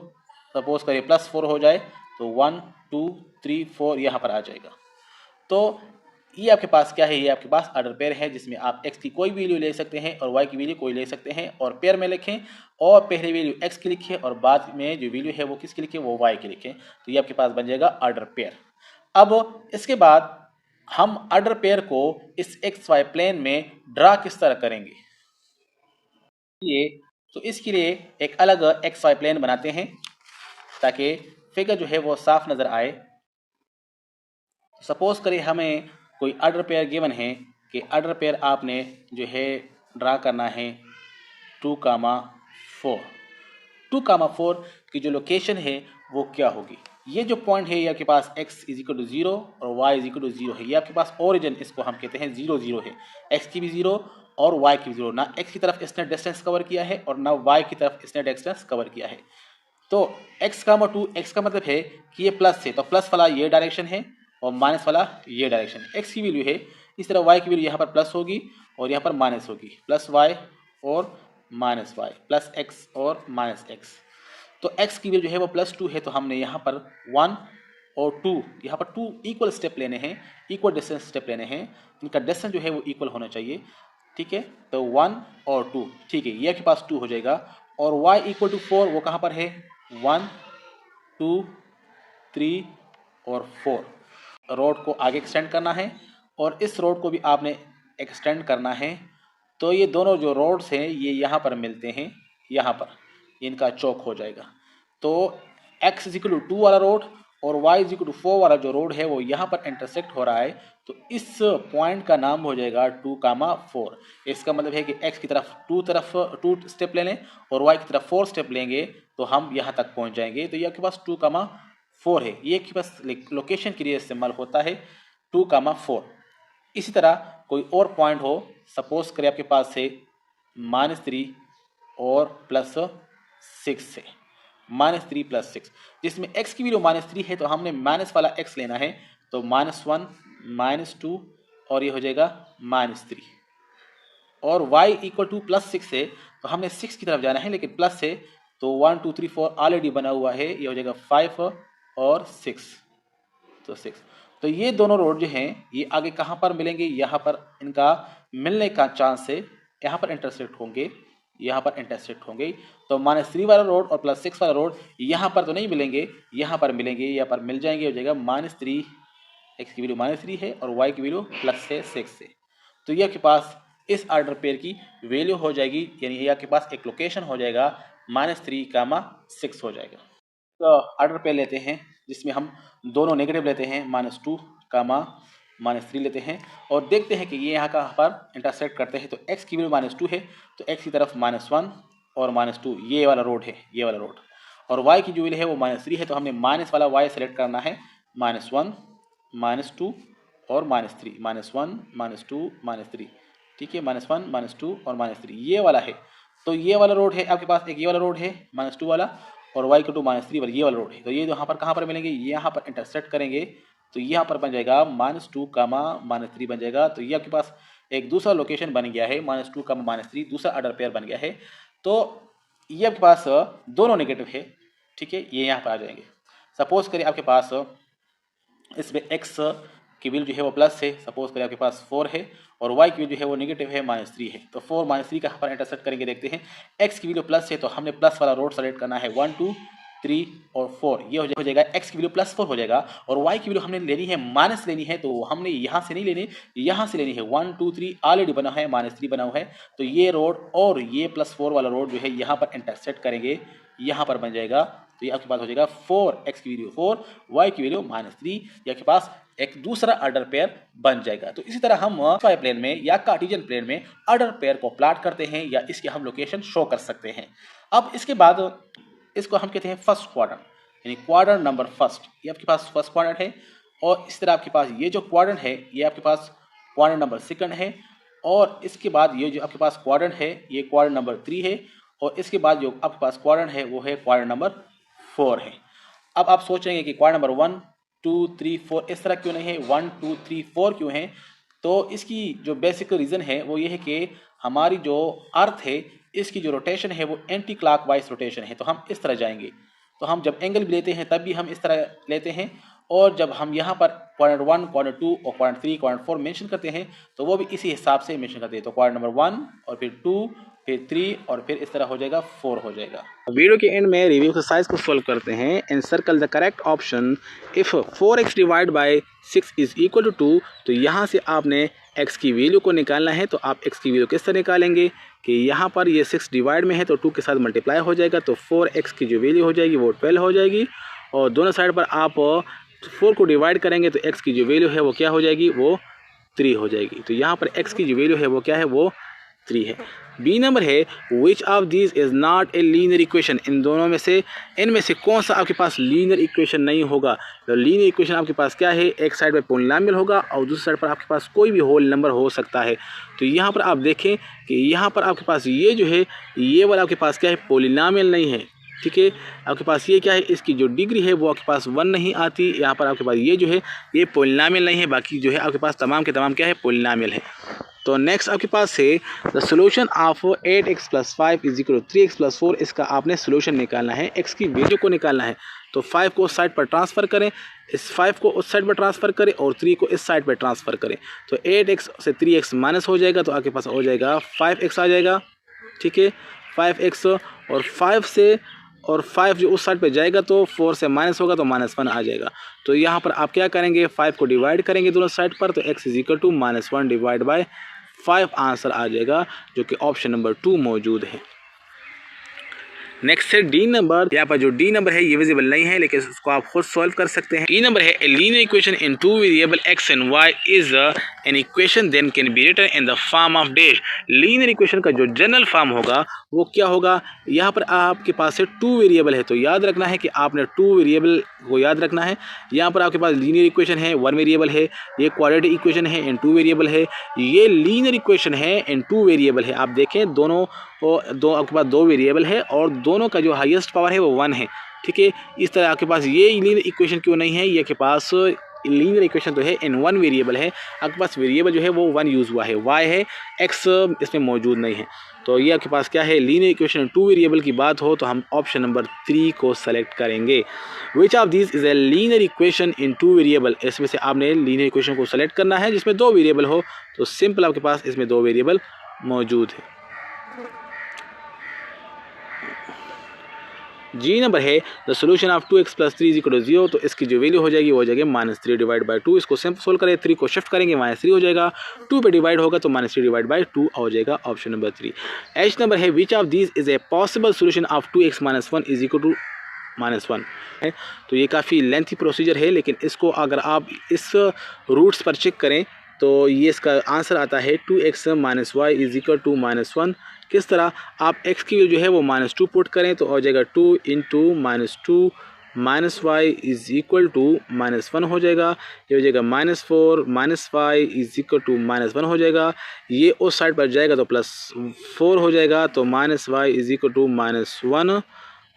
सपोज करें +4 हो जाए तो 1 2 3 4 यहाँ पर आ जाएगा। तो ये आपके पास क्या है, ये आपके पास ऑर्डर पेयर है, जिसमें आप x की कोई वैल्यू ले सकते हैं और y की वैल्यू कोई ले सकते हैं और पेयर में लिखें, और पहले वैल्यू x की लिखें और बाद में जो वैल्यू है वो किसकी लिखें, वो y की लिखें। तो ये आपके पास बन जाएगा ऑर्डर पेयर। अब इसके बाद हम ऑर्डर पेयर को इस एक्स वाई प्लेन में ड्रा किस तरह करेंगे, ये तो इसके लिए एक अलग एक्स वाई प्लेन बनाते हैं ताकि फिगर जो है वो साफ नजर आए। सपोज करें हमें कोई ऑर्डर पेयर गिवन है कि ऑर्डर पेयर आपने जो है ड्रा करना है 2,4। 2,4 की जो लोकेशन है वो क्या होगी, ये जो पॉइंट है ये आपके पास x = 0 और y = 0 है, ये आपके पास ओरिजिन, इसको हम कहते हैं 0 0 है। x की भी 0 और y की भी 0, ना x की तरफ इसने डिस्टेंस कवर किया है और ना y की तरफ इसने डिस्टेंस कवर किया है। तो x, 2 x का मतलब है कि ये प्लस है तो प्लस वाला ये डायरेक्शन है और माइनस वाला ये डायरेक्शन है। x की वैल्यू है, इस तरह y की वैल्यू यहाँ पर प्लस होगी और यहाँ पर माइनस होगी, +y और -y, +x और -x। तो x की वैल्यू जो है वो +2 है, तो हमने यहाँ पर 1 और 2, यहाँ पर 2 इक्वल स्टेप लेने हैं, इक्वल डिस्टेंस स्टेप लेने हैं, इनका डिस्टेंस जो है वो इक्वल होना चाहिए, ठीक है। तो 1 और 2, ठीक है, ये आपके पास 2 हो जाएगा। और y = 4 वो कहाँ पर है, 1 2 3 और 4। रोड को आगे एक्सटेंड करना है और इस रोड को भी आपने एक्सटेंड करना है। तो ये दोनों जो रोड्स हैं ये यहाँ पर मिलते हैं, यहाँ पर इनका चौक हो जाएगा। तो x = 2 वाला रोड और y = 4 वाला जो रोड है वो यहाँ पर इंटरसेक्ट हो रहा है, तो इस पॉइंट का नाम हो जाएगा 2,4। इसका मतलब है कि x की तरफ 2 स्टेप ले लें और y की तरफ 4 स्टेप लेंगे तो हम यहाँ तक पहुँच जाएंगे। तो ये आपके पास 2,4 है, ये आपके पास लोकेशन के लिए इस्तेमाल होता है 2,4। इसी तरह कोई और पॉइंट हो, सपोज करें आपके पास से -3 और +6 से, -3 +6, जिसमें x की वैल्यू -3 है तो हमने माइनस वाला x लेना है, तो -1 -2 और ये हो जाएगा -3। और y = +6 है तो हमने 6 की तरफ जाना है, लेकिन प्लस है तो 1 2 3 4 ऑलरेडी बना हुआ है, ये हो जाएगा 5 और 6, तो 6। तो ये दोनों रोड जो हैं ये आगे कहाँ पर मिलेंगे, यहाँ पर इनका मिलने का चांस है, यहाँ पर इंटरसेक्ट होंगे, यहाँ पर इंटरसेक्ट होंगे। तो -3 वाला रोड और +6 वाला रोड यहाँ पर तो नहीं मिलेंगे, यहाँ पर मिलेंगे, यहाँ पर मिल जाएंगे, हो जाएगा -3, x की वैल्यू -3 है और y की वैल्यू +6 से। तो ये आपके पास इस ऑर्डर पेयर की वैल्यू हो जाएगी, यानी ये आपके पास एक लोकेशन हो जाएगा, -3,6 हो जाएगा। तो ऑर्डर पेयर लेते हैं जिसमें हम दोनों नेगेटिव लेते हैं, -2, -3 लेते हैं और देखते हैं कि ये यहाँ कहाँ पर इंटरसेक्ट करते हैं। तो x की वैल्यू -2 है तो x की तरफ -1 और -2, ये वाला रोड है, ये वाला रोड। और y की जो वैल्यू है वो -3 है तो हमने माइनस वाला y सेलेक्ट करना है, -1 -2 और -3, -1 -2 -3, ठीक है, -1 -2 और -3, ये वाला है। तो ये वाला रोड है आपके पास, एक ये वाला रोड है -2 वाला और y = -3 वाला ये वाला रोड है। तो ये यहाँ पर कहाँ पर मिलेंगे, यहाँ पर इंटरसेक्ट करेंगे, तो यहाँ पर बन जाएगा -2, -3 बन जाएगा। तो ये आपके पास एक दूसरा लोकेशन बन गया है, -2, -3, दूसरा ऑर्डर पेयर बन गया है। तो ये आपके पास दोनों नेगेटिव है, ठीक है, ये यहाँ पर आ जाएंगे। सपोज करिए आपके पास इसमें x की वैल्यू जो है वो प्लस है, सपोज करें आपके पास 4 है और y की वैल्यू जो है वो नेगेटिव है, -3 है। तो 4 -3 कहाँ पर इंटरसेक्ट करेंगे, देखते हैं। x की वैल्यू प्लस है तो हमने प्लस वाला रोड सेलेक्ट करना है, 1 2 3 और 4, ये हो जाएगा x की वैल्यू +4 हो जाएगा। और y की वैल्यू हमने लेनी है माइनस लेनी है, तो हमने यहाँ से नहीं लेनी, यहाँ से लेनी है। 1 2 3 ऑलरेडी बना है, -3 बना हुआ है, तो ये रोड और ये +4 वाला रोड जो है यहाँ पर इंटरसेक्ट करेंगे, यहाँ पर बन जाएगा। तो ये आपके पास हो जाएगा 4x की वैल्यू 4, y की वैल्यू -3। ये आपके पास एक दूसरा ऑर्डर पेयर बन जाएगा। तो इसी तरह हम XY प्लेन में या कार्टेशियन प्लेन में ऑर्डर पेयर को प्लॉट करते हैं या इसकी हम लोकेशन शो कर सकते हैं। अब इसके बाद इसको हम कहते हैं फर्स्ट क्वाड्रेंट, यानी क्वाड्रेंट नंबर फर्स्ट। ये आपके पास फर्स्ट क्वाड्रेंट है, और इस तरह आपके पास ये जो क्वाड्रेंट है ये आपके पास क्वाड्रेंट नंबर सेकंड है, और इसके बाद ये जो आपके पास क्वाड्रेंट है ये क्वाड्रेंट नंबर 3 है, और इसके बाद जो आपके पास क्वाड्रेंट है वो है क्वाड्रेंट नंबर 4 है। अब आप सोचेंगे कि क्वाड्रेंट नंबर 1 2 3 4 इस तरह क्यों नहीं है, 1 2 3 4 क्यों है? तो इसकी जो बेसिक रीज़न है वो ये है कि हमारी जो अर्थ है इसकी जो रोटेशन है वो एंटी क्लॉकवाइज रोटेशन है। तो हम इस तरह जाएंगे, तो हम जब एंगल भी लेते हैं तब भी हम इस तरह लेते हैं, और जब हम यहाँ पर क्वाड्रेंट 1 क्वाड्रेंट 2 और क्वाड्रेंट 3 क्वाड्रेंट 4 मेंशन करते हैं तो वो भी इसी हिसाब से मेंशन करते हैं। तो क्वाड्रेंट नंबर 1 और फिर 2 फिर 3 और फिर इस तरह हो जाएगा 4 हो जाएगा। वीडियो के एंड में रिव्यू एक्सरसाइज को सॉल्व करते हैं। And circle the correct option if 4x divide by 6 is equal to 2। तो यहाँ से आपने x की वैल्यू को निकालना है। तो आप x की वैल्यू किस तरह निकालेंगे कि यहाँ पर ये 6 डिवाइड में है तो 2 के साथ मल्टीप्लाई हो जाएगा, तो 4x की जो वैल्यू हो जाएगी वो 12 हो जाएगी, और दोनों साइड पर आप 4 को डिवाइड करेंगे तो x की जो वैल्यू है वो क्या हो जाएगी, वो 3 हो जाएगी। तो यहाँ पर x की जो वैल्यू है वो क्या है, वो 3 है। बी नंबर है which of this is not a linear equation. इन दोनों में से इनमें से कौन सा आपके पास लीनियर इक्वेशन नहीं होगा। तो लीनियर इक्वेशन आपके पास क्या है, एक साइड पर पॉलिनोमियल होगा और दूसरी साइड पर आपके पास कोई भी होल नंबर हो सकता है। तो यहाँ पर आप देखें कि यहाँ पर आपके पास ये जो है ये वाला आपके पास क्या है, पॉलिनोमियल नहीं है। ठीक है, आपके पास ये क्या है, इसकी जो डिग्री है वो आपके पास 1 नहीं आती। यहाँ पर आपके पास ये जो है ये पॉलिनोमियल नहीं है, बाकी जो है आपके पास तमाम के तमाम क्या है, पॉलिनोमियल है। तो नेक्स्ट आपके पास है the solution of 8x + 5 = 3x + 4। इसका आपने सोल्यूशन निकालना है, x की वैल्यू को निकालना है। तो 5 को उस साइड पर ट्रांसफ़र करें, इस 5 को उस साइड पर ट्रांसफ़र करें और 3 को इस साइड पर ट्रांसफ़र करें। तो 8x से 3x माइनस हो जाएगा तो आपके पास हो जाएगा 5x आ जाएगा। ठीक है, 5x और 5 से और 5 जो उस साइड पे जाएगा तो 4 से माइनस होगा तो -1 आ जाएगा। तो यहाँ पर आप क्या करेंगे, 5 को डिवाइड करेंगे दोनों साइड पर, तो x = -1 डिवाइड बाय 5 आंसर आ जाएगा, जो कि ऑप्शन नंबर 2 मौजूद है। नेक्स्ट है डी नंबर। यहाँ पर जो डी नंबर है ये विजिबल नहीं है, लेकिन इसको आप खुद सॉल्व कर सकते हैं। डी नंबर है a linear equation in 2 variable x and y is an equation then can be written in the form of dash. Linear equation का जो जनरल फॉर्म होगा वो क्या होगा, यहाँ पर आपके पास से 2 वेरिएबल है, तो याद रखना है कि आपने 2 वेरिएबल को याद रखना है। यहाँ पर आपके पास लीनियर इक्वेशन है 1 वेरिएबल है, ये क्वाड्रेटिक इक्वेशन है इन 2 वेरिएबल है, ये लीनियर इक्वेशन है इन 2 वेरिएबल है। आप देखें दोनों दो आपके पास 2 वेरिएबल है और दोनों का जो हाईएस्ट पावर है वो 1 है। ठीक है, इस तरह आपके पास ये लीनियर इक्वेशन क्यों नहीं है, ये के पास लीनियर इक्वेशन तो है इन 1 वेरिएबल है, आपके पास वेरिएबल जो है वो 1 यूज़ हुआ है, y है, x इसमें मौजूद नहीं है। तो ये आपके पास क्या है, लीनियर इक्वेशन इन 2 वेरिएबल की बात हो तो हम ऑप्शन नंबर 3 को सेलेक्ट करेंगे। विच of this is a linear equation in 2 variable. इसमें से आपने लीनियर इक्वेशन को सेलेक्ट करना है जिसमें 2 वेरिएबल हो, तो सिंपल आपके पास इसमें 2 वेरिएबल मौजूद है। जी नंबर है द सोल्यूशन ऑफ 2x + 3 = 0। तो इसकी जो वैल्यू हो जाएगी वो हो जाएगी -3 डिवाइड बाय 2। इसको सिंपल सोल्व करें, 3 को शिफ्ट करेंगे -3 हो जाएगा, 2 पे डिवाइड होगा तो -3 डिवाइड बाय 2 हो जाएगा, ऑप्शन नंबर 3। एच नंबर है which of this is a possible solution of 2x - 1 = -1 है। तो ये काफ़ी लेंथी प्रोसीजर है, लेकिन इसको अगर आप इस रूट्स पर चेक करें तो ये इसका आंसर आता है 2x - y = -1। किस तरह, आप x की वैल्यू जो है वो -2 पुट करें तो हो जाएगा 2 × -2 - y = -1 हो जाएगा। ये हो जाएगा -4 - y = -1 हो जाएगा। ये उस साइड पर जाएगा तो +4 हो जाएगा, तो -y = -1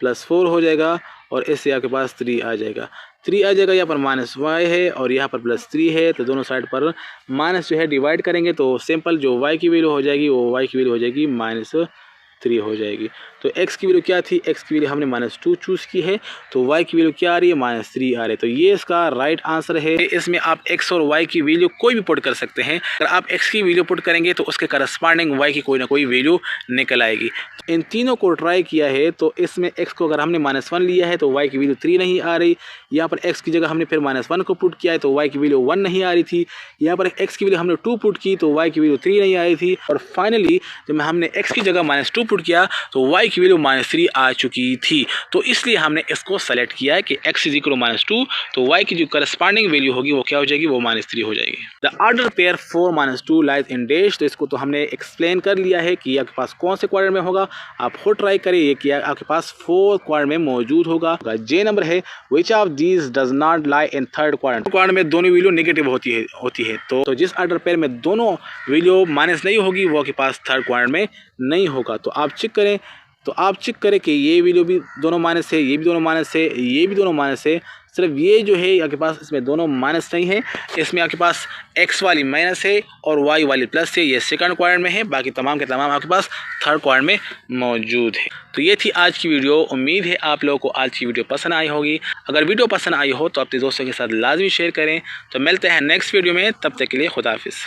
+4 हो जाएगा, और इससे आपके पास 3 आ जाएगा। 3 आ जाएगा, यहाँ पर -y है और यहाँ पर +3 है, तो दोनों साइड पर माइनस जो है डिवाइड करेंगे तो सिंपल जो y की वैल्यू हो जाएगी वो y की वैल्यू हो जाएगी -3 हो जाएगी। तो x की वैल्यू क्या थी, x की वैल्यू हमने -2 चूज़ की है, तो y की वैल्यू क्या आ रही है, -3 आ रही है। तो ये इसका राइट आंसर है। इसमें आप x और y की वैल्यू कोई भी पुट कर सकते हैं। अगर आप x की वैल्यू पुट करेंगे तो उसके करस्पॉन्डिंग y की कोई ना कोई वैल्यू निकल आएगी। इन तीनों को ट्राई किया है तो इसमें x को अगर हमने -1 लिया है तो y की वैल्यू 3 नहीं आ रही। यहाँ पर x की जगह हमने फिर -1 को पुट किया है तो y की वैल्यू 1 नहीं आ रही थी। यहाँ पर x की वैल्यू हमने 2 पुट की तो y की वैल्यू 3 नहीं आ रही थी। और फाइनली जब हमने x की जगह -2 पुट किया तो y की वैल्यू -3 आ चुकी थी, तो इसलिए हमने इसको सेलेक्ट किया है कि x इज इक्वल -2, तो y की जो करस्पॉन्डिंग वैल्यू होगी वो क्या हो जाएगी, वो -3 हो जाएगी। The order pair 4 -2 lies in dash, तो इसको तो हमने एक्सप्लेन कर लिया है कि आपके पास कौन से क्वाड्रेंट में होगा। आप खुद ट्राई करिए कि आपके पास 4 क्वाड्रेंट में मौजूद होगा। जे नंबर है which of these does not lie in third quadrant. Quadrant में दोनों वैल्यू नेगेटिव होती है तो जिस ऑर्डर पेयर में दोनों वैल्यू माइनस नहीं होगी वो आपके पास थर्ड क्वाड्रेंट में नहीं होगा। तो आप चेक करें कि ये वैल्यू भी दोनों माइनस है, ये भी दोनों माइनस है, ये भी दोनों माइनस है। सिर्फ ये जो है आपके पास इसमें दोनों माइनस नहीं है, इसमें आपके पास x वाली माइनस है और y वाली प्लस है, ये सेकंड क्वाड्रेंट में है। बाकी तमाम के तमाम आपके पास थर्ड क्वाड्रेंट में मौजूद है। तो ये थी आज की वीडियो। उम्मीद है आप लोगों को आज की वीडियो पसंद आई होगी। अगर वीडियो पसंद आई हो तो अपने दोस्तों के साथ लाजमी शेयर करें। तो मिलते हैं नेक्स्ट वीडियो में, तब तक के लिए खुदा हाफिज़।